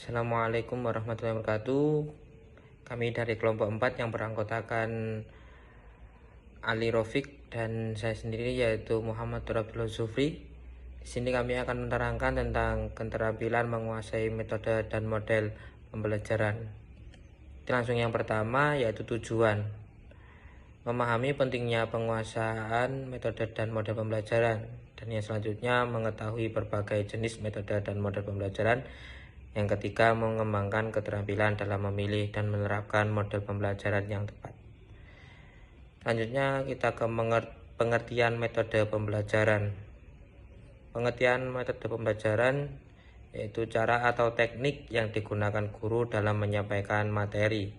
Assalamualaikum warahmatullahi wabarakatuh. Kami dari kelompok 4 yang beranggotakan Ali Rofik dan saya sendiri yaitu Muhammad Abdullah Zufri. Di sini kami akan menerangkan tentang keterampilan menguasai metode dan model pembelajaran. Langsung yang pertama yaitu tujuan. Memahami pentingnya penguasaan metode dan model pembelajaran. Dan yang selanjutnya mengetahui berbagai jenis metode dan model pembelajaran. Yang ketiga, mengembangkan keterampilan dalam memilih dan menerapkan model pembelajaran yang tepat. Selanjutnya kita ke pengertian metode pembelajaran. Pengertian metode pembelajaran yaitu cara atau teknik yang digunakan guru dalam menyampaikan materi.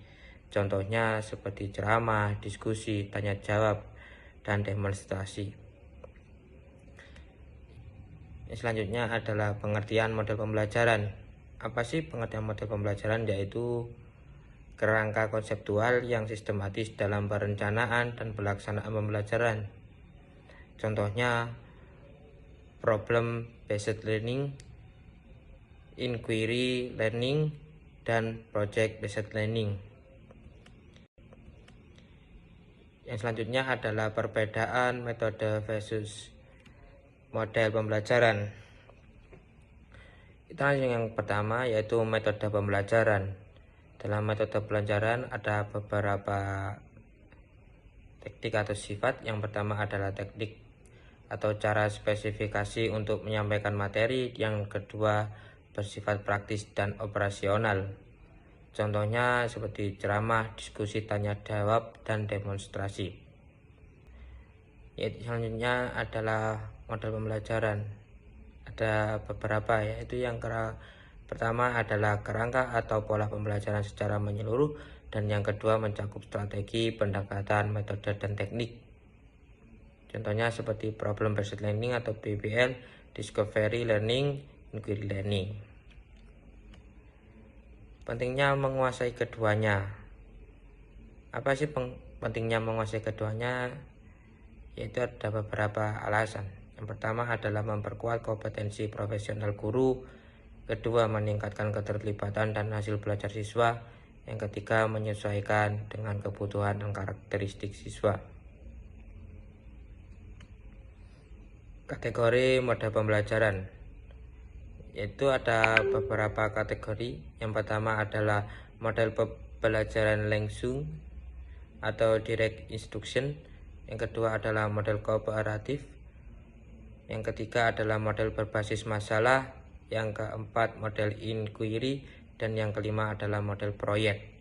Contohnya seperti ceramah, diskusi, tanya jawab, dan demonstrasi. Selanjutnya adalah pengertian model pembelajaran. Apa sih pengertian model pembelajaran? Yaitu kerangka konseptual yang sistematis dalam perencanaan dan pelaksanaan pembelajaran. Contohnya problem based learning, inquiry learning, dan project based learning. Yang selanjutnya adalah perbedaan metode versus model pembelajaran. Kita langsung yang pertama yaitu metode pembelajaran. Dalam metode pembelajaran ada beberapa teknik atau sifat. Yang pertama adalah teknik atau cara spesifikasi untuk menyampaikan materi. Yang kedua bersifat praktis dan operasional. Contohnya seperti ceramah, diskusi, tanya jawab, dan demonstrasi. Selanjutnya adalah model pembelajaran. Ada beberapa, yaitu yang pertama adalah kerangka atau pola pembelajaran secara menyeluruh, dan yang kedua mencakup strategi, pendekatan, metode, dan teknik. Contohnya seperti problem based learning atau PBL, discovery learning, inquiry learning. Pentingnya menguasai keduanya. Apa sih pentingnya menguasai keduanya? Yaitu ada beberapa alasan. Yang pertama adalah memperkuat kompetensi profesional guru. Kedua, meningkatkan keterlibatan dan hasil belajar siswa. Yang ketiga, menyesuaikan dengan kebutuhan dan karakteristik siswa. Kategori model pembelajaran, yaitu ada beberapa kategori. Yang pertama adalah model pembelajaran langsung atau direct instruction. Yang kedua adalah model kooperatif. Yang ketiga adalah model berbasis masalah. Yang keempat model inquiry. Dan yang kelima adalah model proyek.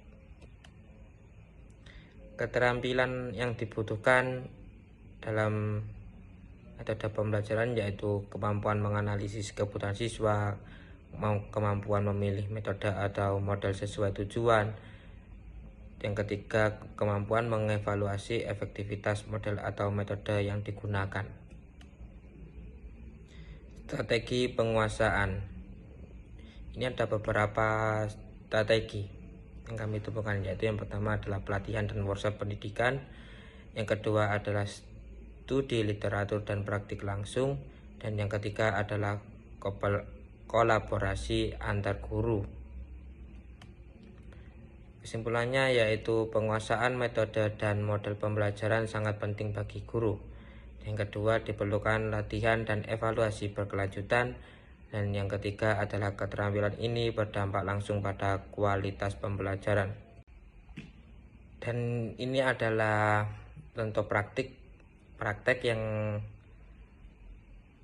Keterampilan yang dibutuhkan dalam metode pembelajaran yaitu kemampuan menganalisis kebutuhan siswa, kemampuan memilih metode atau model sesuai tujuan. Yang ketiga, kemampuan mengevaluasi efektivitas model atau metode yang digunakan. Strategi penguasaan. Ini ada beberapa strategi yang kami temukan, yaitu yang pertama adalah pelatihan dan workshop pendidikan. Yang kedua adalah studi literatur dan praktik langsung. Dan yang ketiga adalah kolaborasi antar guru. Kesimpulannya yaitu penguasaan metode dan model pembelajaran sangat penting bagi guru. Yang kedua diperlukan latihan dan evaluasi berkelanjutan. Dan yang ketiga adalah keterampilan ini berdampak langsung pada kualitas pembelajaran. Dan ini adalah contoh praktek yang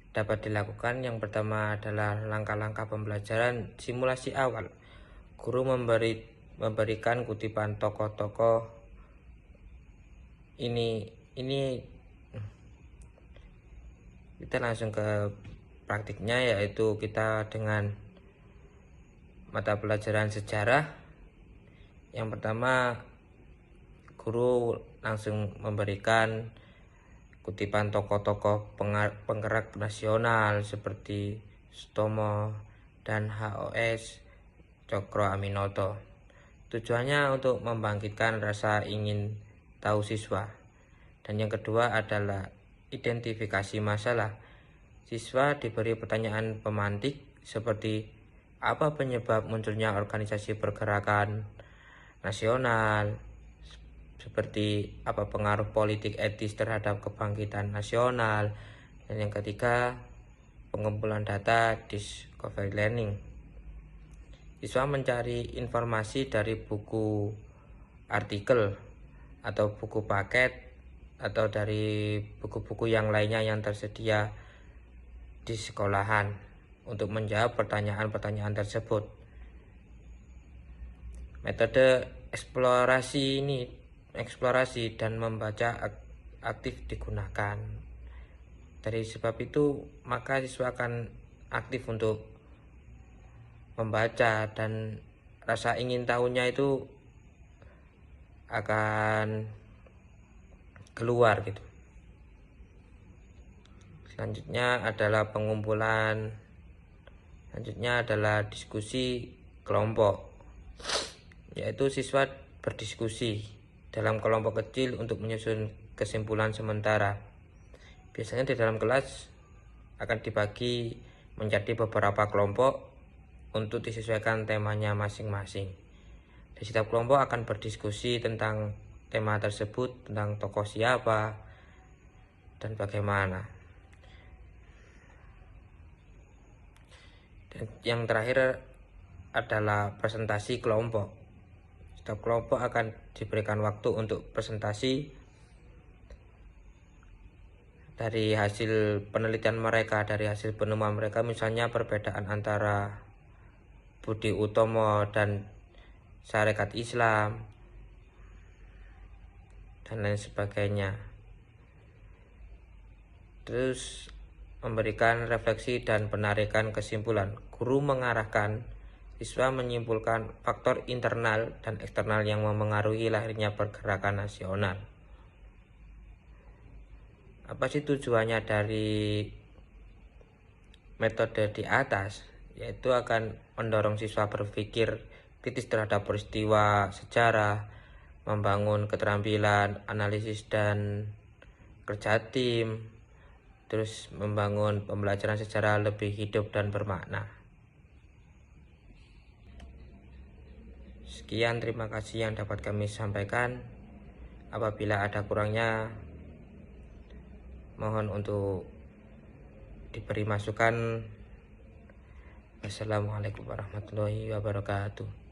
dapat dilakukan. Yang pertama adalah langkah-langkah pembelajaran simulasi awal. Guru memberikan kutipan tokoh-tokoh ini kita langsung ke praktiknya, yaitu kita dengan mata pelajaran sejarah. Yang pertama guru langsung memberikan kutipan tokoh-tokoh penggerak nasional seperti Sutomo dan HOS Cokro Aminoto. Tujuannya untuk membangkitkan rasa ingin tahu siswa. Dan yang kedua adalah identifikasi masalah. Siswa diberi pertanyaan pemantik seperti apa penyebab munculnya organisasi pergerakan nasional, seperti apa pengaruh politik etis terhadap kebangkitan nasional, dan yang ketiga pengumpulan data discovery learning. Siswa mencari informasi dari buku, artikel, atau buku paket, atau dari buku-buku yang lainnya yang tersedia di sekolahan untuk menjawab pertanyaan-pertanyaan tersebut. Metode eksplorasi dan membaca aktif digunakan. Dari sebab itu, maka siswa akan aktif untuk membaca dan rasa ingin tahunya itu akan keluar gitu. Selanjutnya adalah diskusi kelompok, yaitu siswa berdiskusi dalam kelompok kecil untuk menyusun kesimpulan sementara. Biasanya di dalam kelas akan dibagi menjadi beberapa kelompok untuk disesuaikan temanya masing-masing. Di setiap kelompok akan berdiskusi tentang tema tersebut, tentang tokoh siapa dan bagaimana. Dan yang terakhir adalah presentasi kelompok. Setiap kelompok akan diberikan waktu untuk presentasi dari hasil penelitian mereka, dari hasil penemuan mereka, misalnya perbedaan antara Budi Utomo dan Syarikat Islam dan lain sebagainya. Terus memberikan refleksi dan penarikan kesimpulan. Guru mengarahkan, siswa menyimpulkan faktor internal dan eksternal yang memengaruhi lahirnya pergerakan nasional. Apa sih tujuannya dari metode di atas? Yaitu akan mendorong siswa berpikir kritis terhadap peristiwa sejarah, membangun keterampilan analisis dan kerja tim, terus membangun pembelajaran secara lebih hidup dan bermakna. Sekian, terima kasih yang dapat kami sampaikan. Apabila ada kurangnya, mohon untuk diberi masukan. Wassalamualaikum warahmatullahi wabarakatuh.